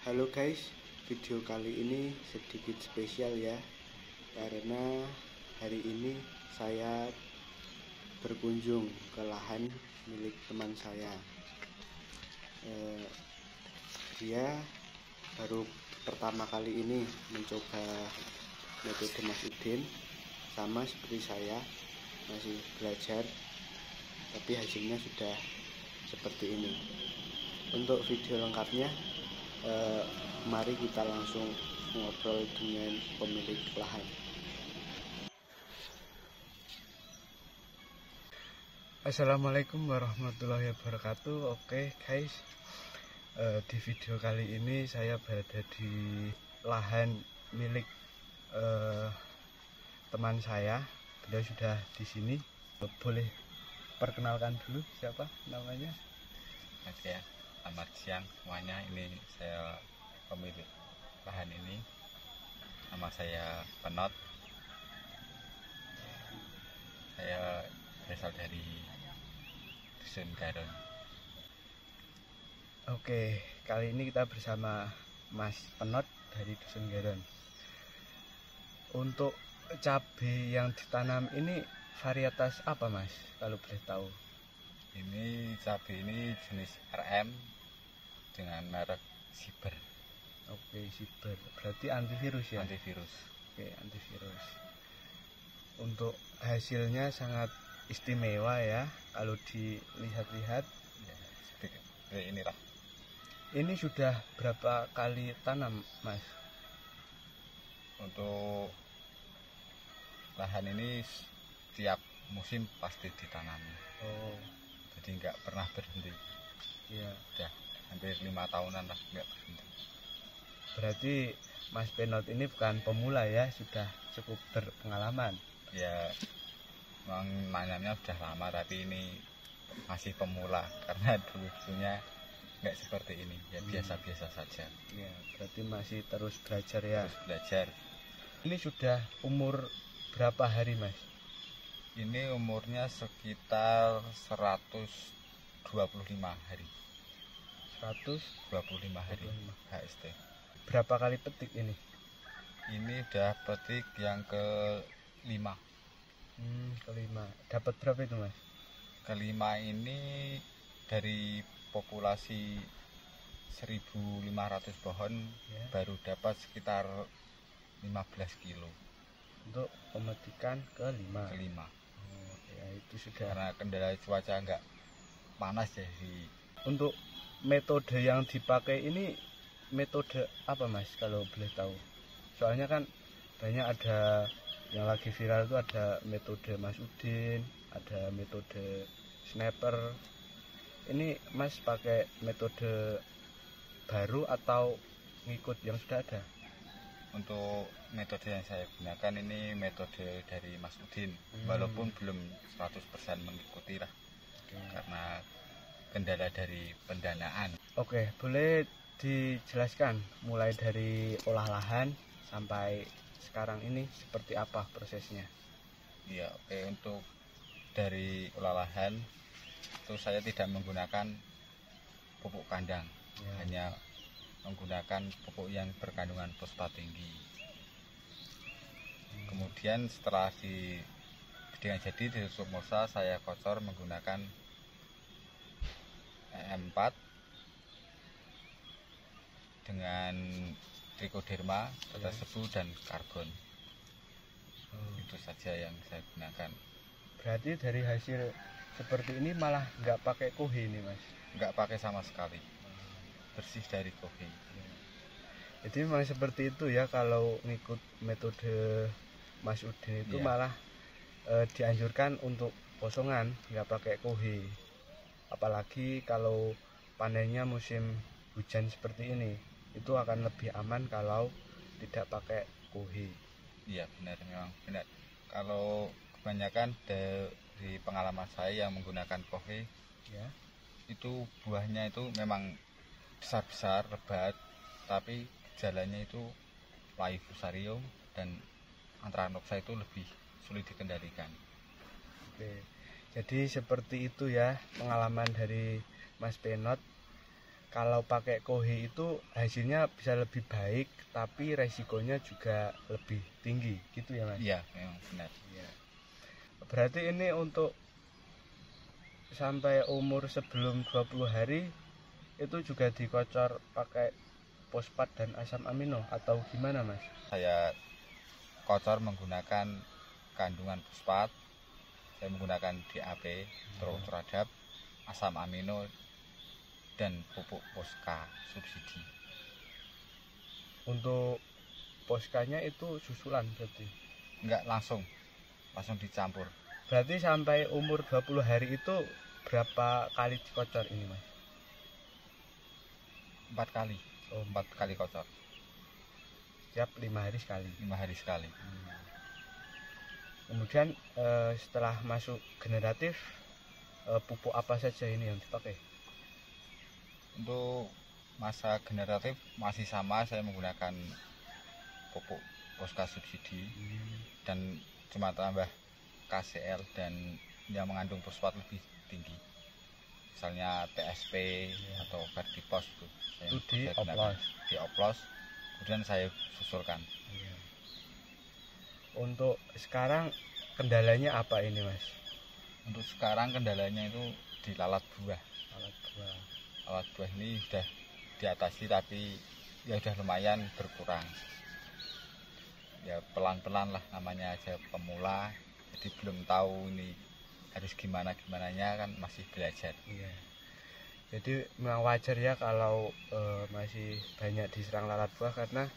Halo guys, video kali ini sedikit spesial ya, karena hari ini saya berkunjung ke lahan milik teman saya. Dia baru pertama kali ini mencoba metode Mas Udin, sama seperti saya masih belajar, tapi hasilnya sudah seperti ini. Untuk video lengkapnya, mari kita langsung ngobrol dengan pemilik lahan. Assalamualaikum warahmatullahi wabarakatuh. Oke guys, di video kali ini saya berada di lahan milik teman saya. Beliau sudah di sini. Boleh perkenalkan dulu siapa namanya? Oke ya, selamat siang semuanya. Ini saya pemilik lahan ini. Nama saya Penot. Saya berasal dari Dusun Garon. Oke, kali ini kita bersama Mas Penot dari Dusun Garon. Untuk cabai yang ditanam ini varietas apa Mas, kalau boleh tahu? Ini cabai ini jenis RM dengan merek Siber. Oke, Siber. Berarti antivirus ya? Antivirus. Oke, antivirus. Untuk hasilnya sangat istimewa ya, kalau dilihat-lihat. Ya, seperti inilah. Ini sudah berapa kali tanam Mas? Untuk lahan ini setiap musim pasti ditanam. Oh, Jadi nggak pernah berhenti. iya. Udah hampir 5 tahunan lah nggak berhenti. Berarti Mas Penot ini bukan pemula ya, sudah cukup berpengalaman. Ya, memang nanamnya udah lama, tapi ini masih pemula karena dulunya nggak seperti ini, ya biasa-biasa saja. Ya, berarti masih terus belajar ya. Terus belajar. Ini sudah umur berapa hari Mas? Ini umurnya sekitar 125 hari. 125 hari HST. Berapa kali petik ini? Ini udah petik yang kelima. Kelima. Dapat berapa itu Mas? Kelima ini dari populasi 1.500 pohon Ya. baru dapat sekitar 15 kilo. Untuk pemetikan kelima. Oh, ya itu sudah. Karena kendala cuaca nggak panas ya sih. Untuk metode yang dipakai ini metode apa Mas, kalau boleh tahu? Soalnya kan banyak ada yang lagi viral itu, ada metode Mas Udin, ada metode sniper. Ini Mas pakai metode baru atau ngikut yang sudah ada? Untuk metode yang saya gunakan ini metode dari Mas Udin, walaupun belum 100% mengikuti lah. Karena kendala dari pendanaan. Oke, boleh dijelaskan mulai dari olah lahan sampai sekarang ini seperti apa prosesnya? Iya, oke. Untuk dari olah lahan itu saya tidak menggunakan pupuk kandang, hanya menggunakan pupuk yang berkandungan fosfat tinggi. Kemudian setelah dengan jadi ditutup mulsa, saya kocor menggunakan EM4 dengan trichoderma, tetes sebu, dan karbon. Itu saja yang saya gunakan. Berarti dari hasil seperti ini malah nggak pakai kohe ini Mas? Nggak pakai sama sekali, bersih dari kohe. Jadi memang seperti itu ya, kalau ngikut metode Mas Udin itu malah dianjurkan untuk kosongan, nggak pakai kohe. Apalagi kalau panennya musim hujan seperti ini, itu akan lebih aman kalau tidak pakai kohe. Iya benar, memang benar. Kalau kebanyakan dari pengalaman saya yang menggunakan kohe, ya, itu buahnya itu memang besar-besar, lebat, tapi gejalanya itu Laifusarium dan Anthracnopsa itu lebih sulit dikendalikan. Oke, jadi seperti itu ya pengalaman dari Mas Penot. kalau pakai kohe itu hasilnya bisa lebih baik tapi resikonya juga lebih tinggi gitu ya Mas? Iya, memang benar. Ya. Berarti ini untuk sampai umur sebelum 20 hari itu juga dikocor pakai fosfat dan asam amino atau gimana Mas? Saya kocor menggunakan kandungan fosfat, saya menggunakan DAP terhadap asam amino dan pupuk Poska subsidi. Untuk poskanya itu susulan berarti? Enggak, langsung dicampur. Berarti sampai umur 20 hari itu berapa kali dikocor ini Mas? 4 kali. Oh, 4 kali kocor. Setiap 5 hari sekali. 5 hari sekali. Kemudian setelah masuk generatif, pupuk apa saja ini yang dipakai? Untuk masa generatif masih sama, saya menggunakan pupuk Poska subsidi dan cuma tambah KCL dan yang mengandung fosfat lebih tinggi, misalnya TSP atau Verdipos itu di oplos, kemudian saya susulkan. Untuk sekarang kendalanya apa ini Mas? Untuk sekarang kendalanya itu di lalat buah. Lalat buah ini sudah diatasi tapi ya sudah lumayan berkurang. Ya pelan-pelan lah, namanya aja pemula, jadi belum tahu ini harus gimananya kan, masih belajar. Iya. Jadi memang wajar ya kalau masih banyak diserang lalat buah karena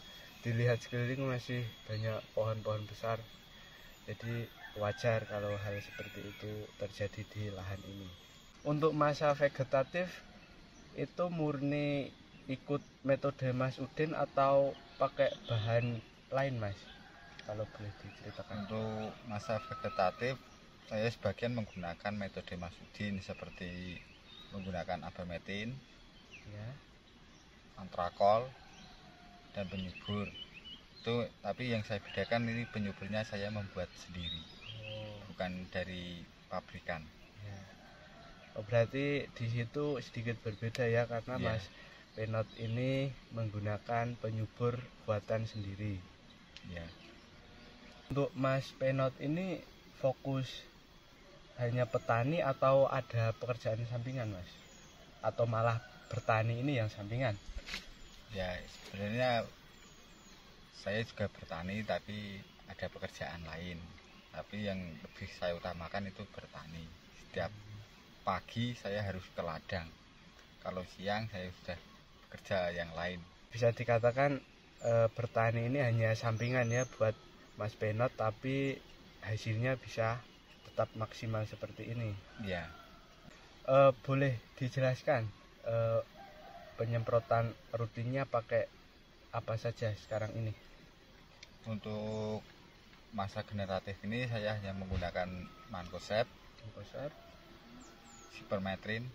dilihat sekeliling masih banyak pohon-pohon besar. Jadi wajar kalau hal seperti itu terjadi di lahan ini. Untuk masa vegetatif itu murni ikut metode Mas Udin atau pakai bahan lain Mas? Kalau boleh diceritakan. Untuk masa vegetatif saya sebagian menggunakan metode Mas Udin seperti menggunakan abametin, ya, antrakol, dan penyubur. Itu tapi yang saya bedakan ini penyuburnya saya membuat sendiri, bukan dari pabrikan. Ya. Oh, berarti di situ sedikit berbeda ya karena ya. Mas Penot ini menggunakan penyubur buatan sendiri. Ya. Untuk Mas Penot ini fokus hanya petani atau ada pekerjaan sampingan Mas? Atau malah bertani ini yang sampingan? Ya sebenarnya saya juga bertani tapi ada pekerjaan lain. Tapi yang lebih saya utamakan itu bertani. Setiap pagi saya harus ke ladang. Kalau siang saya sudah bekerja yang lain. Bisa dikatakan bertani ini hanya sampingan ya buat Mas Penot, tapi hasilnya bisa tetap maksimal seperti ini. Ya. Boleh dijelaskan penyemprotan rutinnya pakai apa saja sekarang ini? Untuk masa generatif ini saya hanya menggunakan Mancozeb, Sipermetrin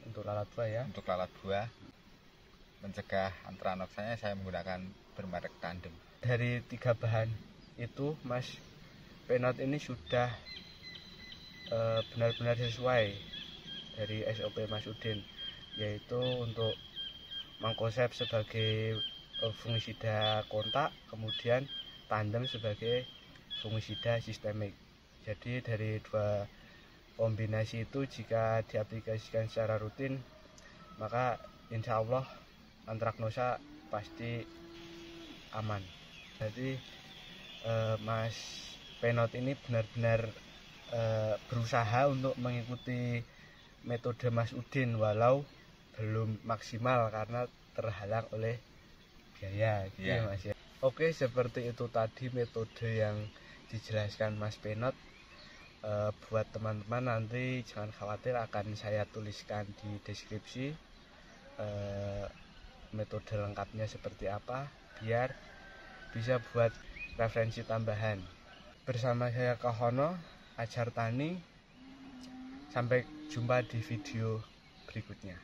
untuk lalat buah ya. Untuk lalat buah. Mencegah antranoksanya saya menggunakan bermerek Tandem. Dari 3 bahan itu Mas Penot ini sudah benar-benar sesuai dari SOP Mas Udin, yaitu untuk Mancozeb sebagai fungisida kontak, kemudian Tandem sebagai fungisida sistemik. Jadi dari 2 kombinasi itu jika diaplikasikan secara rutin, maka insya Allah antraknosa pasti aman. Jadi Mas Penot ini benar-benar berusaha untuk mengikuti metode Mas Udin walau belum maksimal karena terhalang oleh biaya gitu ya Mas ya. Oke, seperti itu tadi metode yang dijelaskan Mas Penot. Buat teman-teman nanti jangan khawatir, akan saya tuliskan di deskripsi metode lengkapnya seperti apa biar bisa buat referensi tambahan. Bersama saya Kahono, Ajar Tani. Sampai jumpa di video berikutnya.